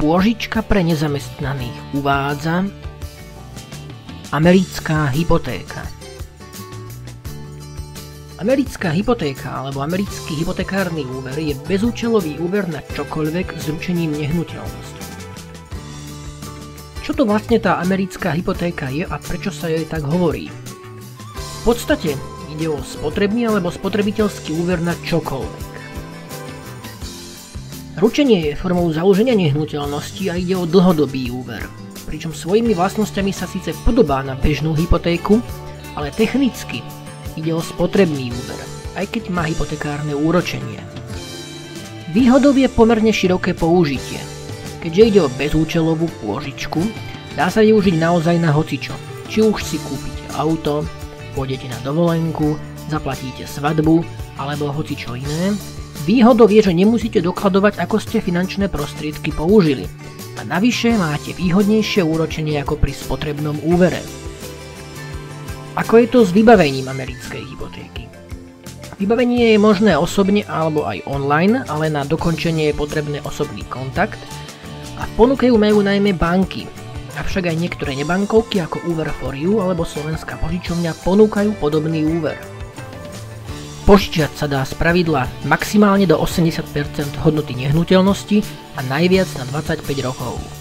pôžička pre nezamestnaných uvádza americká hypotéka. Americká hypotéka alebo americký hypotekárny úver je bezúčelový úver na čokoľvek s ručením nehnuteľnosti. Čo to vlastne tá americká hypotéka je a prečo sa jej tak hovorí? V podstate ide o spotrebný alebo spotrebiteľský úver na čokoľvek. Ručenie je formou založenia nehnuteľnosti a ide o dlhodobý úver, pričom svojimi vlastnosťami sa síce podobá na bežnú hypotéku, ale technicky ide o spotrebný úver, aj keď má hypotekárne úročenie. Výhodou je pomerne široké použitie. Keďže ide o bezúčelovú pôžičku, dá sa ju užiť naozaj na hocičo. Či už si kúpite auto, pôjdete na dovolenku, zaplatíte svadbu alebo hocičo iné. Výhodou je, že nemusíte dokladovať, ako ste finančné prostriedky použili. A navyše máte výhodnejšie úročenie ako pri spotrebnom úvere. Ako je to s vybavením americkej hypotéky? Vybavenie je možné osobne alebo aj online, ale na dokončenie je potrebné osobný kontakt a v ponuke ju majú najmä banky, avšak aj niektoré nebankovky ako Uver4U alebo Slovenská požičovňa ponúkajú podobný úver. Požičať sa dá spravidla maximálne do 80% hodnoty nehnuteľnosti a najviac na 25 rokov.